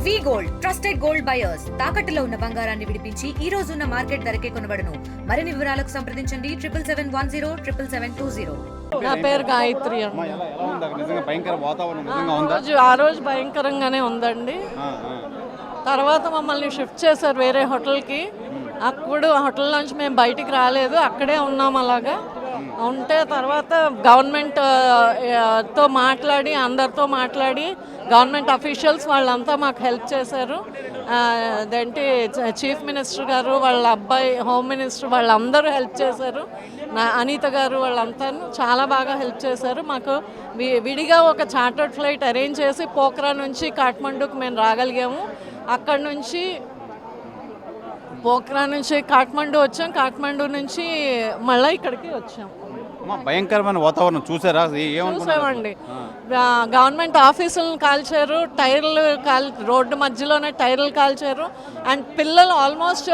వి gold trusted gold buyers తాకట్టులో ఉన్న బంగారాన్ని విడిపించి ఈ రోజు ఉన్న మార్కెట్ ధరకే కొనబడును. మరిన్ని వివరాలకు సంప్రదించండి 77107720. నా పేరు గాయత్రి అండి. ఆ రోజు భయంకరంగానే ఉందండి. తర్వాత మమ్మల్ని షిఫ్ట్ చేశారు వేరే హోటల్కి. అప్పుడు హోటల్ నుంచి మేము బయటికి రాలేదు, అక్కడే ఉన్నాం. అలాగా ఉంటే తర్వాత గవర్నమెంట్ తో మాట్లాడి అందరితో మాట్లాడి గవర్నమెంట్ అఫీషియల్స్ వాళ్ళంతా మాకు హెల్ప్ చేశారు. అదేంటి చీఫ్ మినిస్టర్ గారు, వాళ్ళ అబ్బాయి హోమ్ మినిస్టర్ వాళ్ళందరూ హెల్ప్ చేశారు. అనిత గారు వాళ్ళంతా చాలా బాగా హెల్ప్ చేశారు. మాకు విడిగా ఒక చార్టర్డ్ ఫ్లైట్ అరేంజ్ చేసి పోఖ్రా నుంచి కాఠ్మండూకి మేము రాగలిగాము. అక్కడి నుంచి పోఖ్రా నుంచి కాఠ్మండూ వచ్చాం, కాఠ్మండూ నుంచి మళ్ళీ ఇక్కడికి వచ్చాం. భయంకరమైన వాతావరణం చూసారా? చూసామండి. గవర్నమెంట్ ఆఫీసులను కాల్చారు, టైర్లు రోడ్డు మధ్యలోనే టైర్లు కాల్చారు. అండ్ పిల్లలు ఆల్మోస్ట్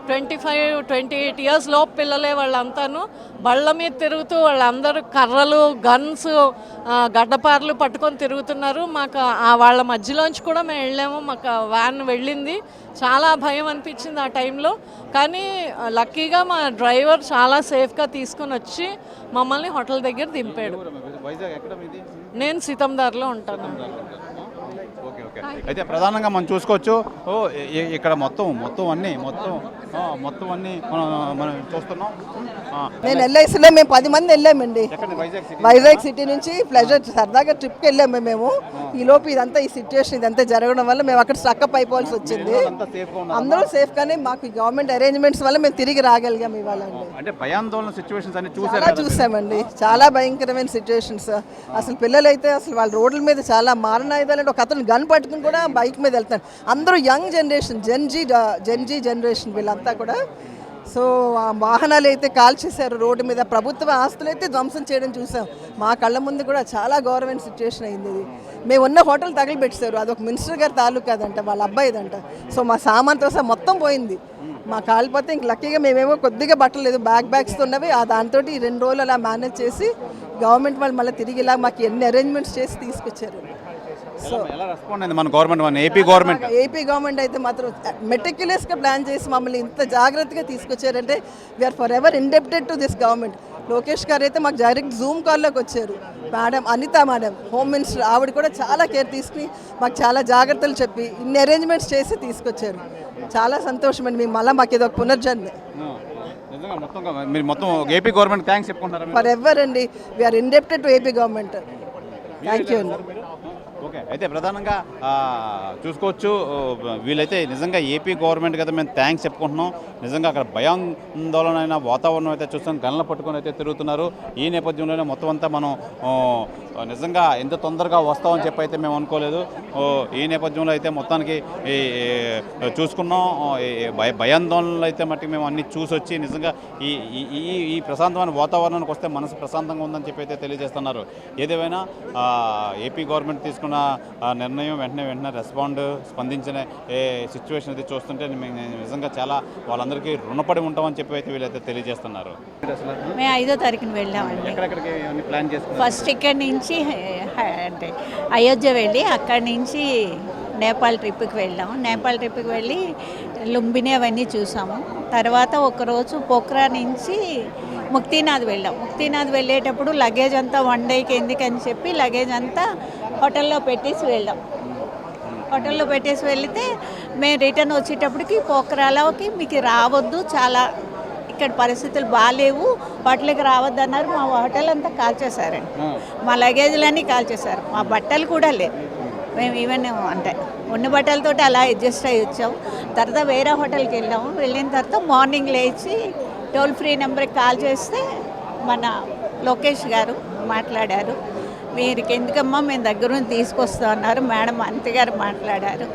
25-28 ఇయర్స్ లోపు పిల్లలే వాళ్ళంతాను. బళ్ళ మీద తిరుగుతూ వాళ్ళందరూ కర్రలు, గన్స్, గడ్డపారలు పట్టుకొని తిరుగుతున్నారు. మాకు వాళ్ళ మధ్యలోంచి కూడా మేము వెళ్ళాము. మాకు వ్యాన్ వెళ్ళింది. చాలా భయం అనిపించింది ఆ టైంలో. కానీ లక్కీగా మా డ్రైవర్ చాలా సేఫ్గా తీసుకొని వచ్చి మమ్మల్ని హోటల్ దగ్గర దింపాడు. నేను సీతందార్లో ఉంటాను. అయితే ప్రధానంగా మనం చూసుకోవచ్చు, ఇక్కడ మొత్తం అన్నీ మనం చూస్తున్నాం. నేను ఎల్ఐసిలో మేము 10 మంది వెళ్ళామండి. వైజాగ్ సిటీ నుంచి ప్లెజర్ సరదాగా ట్రిప్కి వెళ్ళాము మేము. ఈ లోపు ఇదంతా ఈ సిచ్యువేషన్ ఇదంతా జరగడం వల్ల మేము అక్కడ స్ట్రక్అప్ అయిపోవాల్సి వచ్చింది. అందరూ సేఫ్గానే మాకు గవర్నమెంట్ అరేంజ్మెంట్స్ వల్ల మేము తిరిగి రాగలిగాం ఇవాళ. అంటే భయాందోళన సిచ్యువేషన్స్ అన్ని చూసామండి. చాలా భయంకరమైన సిచ్యువేషన్స్. అసలు పిల్లలైతే అసలు వాళ్ళ రోడ్ల మీద చాలా మారణాయుధాలు, ఒక అతను గన్ పట్టుకుని కూడా బైక్ మీద వెళ్తాడు. అందరూ యంగ్ జనరేషన్, జెన్జీ జనరేషన్ వీళ్ళంతా కూడా. సో ఆ వాహనాలు అయితే కాల్చేశారు రోడ్డు మీద. ప్రభుత్వ ఆస్తులు అయితే ధ్వంసం చేయడం చూసాం మా కళ్ళ ముందు కూడా. చాలా గౌరవమైన సిచ్యువేషన్ అయింది ఇది. మేము ఉన్న హోటల్ తగిలిపెట్టేశారు. అదొక మినిస్టర్ గారి తాలూకా అదంట, వాళ్ళ అబ్బాయిదంట. సో మా సామాన్తో సహా మొత్తం పోయింది. మా కాలిపోతే ఇంక లక్కీగా మేమేమో కొద్దిగా బట్టలు లేదు, బ్యాగ్స్ ఉన్నవి. దాంతో 2 రోజులు అలా మేనేజ్ చేసి గవర్నమెంట్ వాళ్ళు మళ్ళీ తిరిగి ఇలా మాకు ఎన్ని అరేంజ్మెంట్స్ చేసి తీసుకొచ్చారు. సో ఎలా రెస్పాండ్ అయింది మన గవర్నమెంట్? ఏపీ గవర్నమెంట్ అయితే మాత్రం మెటిక్యులస్గా ప్లాన్ చేసి మమ్మల్ని ఇంత జాగ్రత్తగా తీసుకొచ్చారంటే we're forever indebted to this government. Lokesh garu అయితే మాకు డైరెక్ట్ జూమ్ కాల్లోకి వచ్చారు. అనిత మేడం హోమ్ మినిస్టర్, ఆవిడ కూడా చాలా కేర్ తీసుకుని మాకు చాలా జాగ్రత్తలు చెప్పి ఇన్ని అరేంజ్మెంట్స్ చేసి తీసుకొచ్చారు. చాలా సంతోషం అండి. మేము మళ్ళీ మాకు ఇది ఒక పునర్జన్మ. ఏపీ గవర్నమెంట్ థ్యాంక్స్ చెప్పుకుంటారా? ఫర్ ఎవర్ అండి, we're indebted to AP government. Thank you అండి. ఓకే, అయితే ప్రధానంగా చూసుకోవచ్చు, వీళ్ళైతే నిజంగా ఏపీ గవర్నమెంట్ కదా మేము థ్యాంక్స్ చెప్పుకుంటున్నాం. నిజంగా అక్కడ భయాందోళన అయిన వాతావరణం అయితే చూస్తాం, గన్లు పట్టుకొని అయితే తిరుగుతున్నారు. ఈ నేపథ్యంలోనే మొత్తం అంతా మనం నిజంగా ఎంత తొందరగా వస్తామని చెప్పి అయితే మేము అనుకోలేదు. ఈ నేపథ్యంలో అయితే మొత్తానికి చూసుకున్నాం. భయాందోళనలు అయితే మట్టుకు మేము అన్ని చూసొచ్చి నిజంగా ఈ ప్రశాంతమైన వాతావరణానికి వస్తే మనసు ప్రశాంతంగా ఉందని చెప్పి అయితే తెలియజేస్తున్నారు. ఏదేమైనా ఏపీ గవర్నమెంట్ తీసుకున్న నిర్ణయం వెంటనే స్పందించిన సిచ్యువేషన్ అయితే చూస్తుంటే నిజంగా చాలా వాళ్ళందరికీ రుణపడి ఉంటామని చెప్పి అయితే వీళ్ళైతే తెలియజేస్తున్నారు. మేము 5వ తారీఖున వెళ్ళామండి. ఫస్ట్ ఇక్కడి నుంచి అంటే అయోధ్య వెళ్ళి అక్కడి నుంచి నేపాల్ ట్రిప్కి వెళ్ళాము. నేపాల్ ట్రిప్కి వెళ్ళి లుంబిని అవన్నీ చూసాము. తర్వాత ఒకరోజు పోఖ్రా నుంచి ముక్తినాథ్ వెళ్ళాం. ముక్తినాథ్ వెళ్ళేటప్పుడు లగేజ్ అంతా 1 డేకి ఎందుకని చెప్పి లగేజ్ అంతా హోటల్లో పెట్టేసి వెళ్ళాం. హోటల్లో పెట్టేసి వెళితే మేము రిటర్న్ వచ్చేటప్పటికి పోఖ్రాలోకి మీకు రావద్దు, చాలా ఇక్కడ పరిస్థితులు బాగాలేవు, హోటల్కి రావద్దు అన్నారు. మా హోటల్ అంతా కాల్చేశారండి. మా లగేజ్లన్నీ కాల్చేశారు. మా బట్టలు కూడా లేదు. మేము ఈవెన్ అంటే ఉన్న బట్టలతో అలా అడ్జస్ట్ అయ్యి వచ్చాము. తర్వాత వేరే హోటల్కి వెళ్ళాము. వెళ్ళిన తర్వాత మార్నింగ్ లేచి టోల్ ఫ్రీ నెంబర్కి కాల్ చేస్తే మన లోకేష్ గారు మాట్లాడారు. మీరు ఎందుకమ్మా మేము దగ్గరుండి తీసుకొస్తా అన్నారు. మేడం మంత్రి గారు మాట్లాడారు.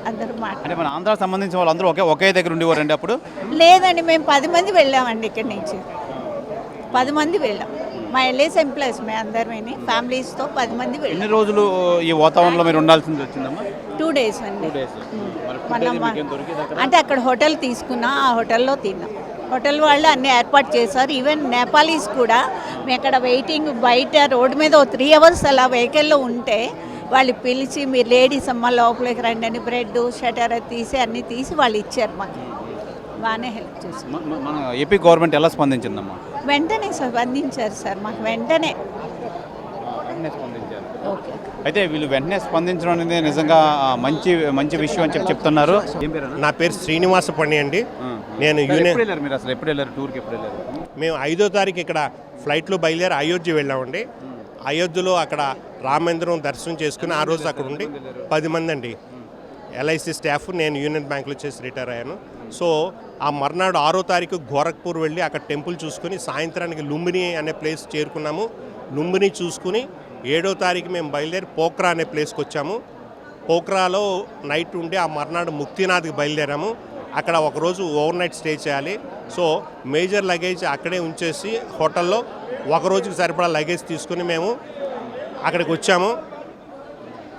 అందరూ మన ఆంధ్రాకి సంబంధించిన వాళ్ళందరూ ఒకే దగ్గర ఉండేవారండి అప్పుడు? లేదండి, మేము 10 మంది వెళ్ళామండి. ఇక్కడి నుంచి 10 మంది వెళ్ళాం. మా ఎల్ఐసి ఎంప్లాయీస్ మేము అందరమేని ఫ్యామిలీస్తో 10 మంది వెళ్ళాం. ఎన్ని రోజులు ఈ వాతావరణంలో మీరు ఉండాల్సింది వచ్చిందమ్మా? 2 డేస్ అండి. అంటే అక్కడ హోటల్ తీసుకున్నా, ఆ హోటల్లో తిన్నాం. హోటల్ వాళ్ళు అన్నీ ఏర్పాటు చేశారు. ఈవెన్ నేపాలీస్ కూడా మేము అక్కడ వెయిటింగ్ బయట రోడ్డు మీద 3 అవర్స్ అలా వెహికల్లో ఉంటే వాళ్ళు పిలిచి మీరు లేడీస్ అమ్మ లోపలికి రండి అని బ్రెడ్ షటర్ తీసి అన్నీ తీసి వాళ్ళు ఇచ్చారు మాకు. బాగానే హెల్ప్ చేశారు. మన ఏపీ గవర్నమెంట్ ఎలా స్పందించిందమ్మా? వెంటనే స్పందించారు సార్ మాకు వెంటనే. స్పందించారు. ఓకే. అయితే వీళ్ళు వెంటనే స్పందించడం అనేది నిజంగా మంచి మంచి విషయం అని చెప్తున్నారు. ఏం పేరు? నా పేరు శ్రీనివాస పండి అండి. నేను మీరు అసలు ఎప్పుడు వెళ్ళారు? టూర్కి ఎప్పుడు వెళ్ళారు? మేము 5వ తారీఖు ఇక్కడ ఫ్లైట్లో బయలుదేరి అయోధ్య వెళ్ళామండి. అయోధ్యలో అక్కడ రామేంద్రం దర్శనం చేసుకుని ఆ రోజు అక్కడ ఉండి 10 మంది అండి ఎల్ఐసి స్టాఫ్, నేను యూనియన్ బ్యాంక్లో చేసి రిటైర్ అయ్యాను. సో ఆ మర్నాడు 6వ తారీఖు గోరఖ్పూర్ వెళ్ళి అక్కడ టెంపుల్ చూసుకుని సాయంత్రానికి లుంబిని అనే ప్లేస్ చేరుకున్నాము. లుంబిని చూసుకుని 7వ తారీఖు మేము బయలుదేరి పోఖ్రా అనే ప్లేస్కి వచ్చాము. పోఖ్రాలో నైట్ ఉండి ఆ మర్నాడు ముక్తినాథ్కి బయలుదేరాము. అక్కడ ఒకరోజు ఓవర్ నైట్ స్టే చేయాలి. సో మేజర్ లగేజ్ అక్కడే ఉంచేసి హోటల్లో ఒకరోజుకి సరిపడా లగేజ్ తీసుకుని మేము అక్కడికి వచ్చాము.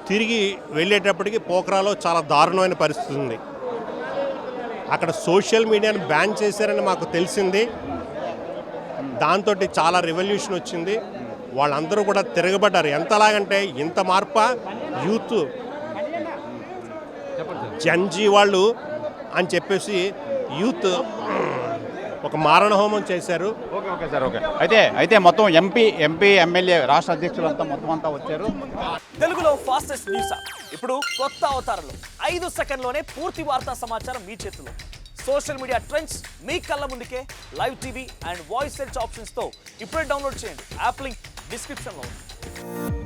తిరిగి వెళ్ళేటప్పటికి పోఖ్రాలో చాలా దారుణమైన పరిస్థితి ఉంది. అక్కడ సోషల్ మీడియాను బ్యాన్ చేశారని మాకు తెలిసింది. దాంతో చాలా రెవల్యూషన్ వచ్చింది. వాళ్ళందరూ కూడా తిరగబడ్డారు. ఎంతలాగంటే ఇంత మార్ప యూత్ జన్జీ వాళ్ళు అని చెప్పేసి యూత్ ఒక మారణ హోమం చేశారు. Okay sir, okay. అయితే మొత్తం ఎంపీ ఎమ్మెల్యే రాష్ట్ర అధ్యక్షులంతా మొత్తం అంతా వచ్చారు. తెలుగులో ఫాస్టెస్ట్ న్యూస్ యాప్ ఇప్పుడు కొత్త అవతారంలో 5 సెకండ్లోనే పూర్తి వార్తా సమాచారం మీ చేతిలో. సోషల్ మీడియా ట్రెండ్స్ మీ కళ్ళ ముందుకే live TV and voice search ఆప్షన్స్తో ఇప్పుడే డౌన్లోడ్ చేయండి. యాప్ లింక్ డిస్క్రిప్షన్లో ఉంది.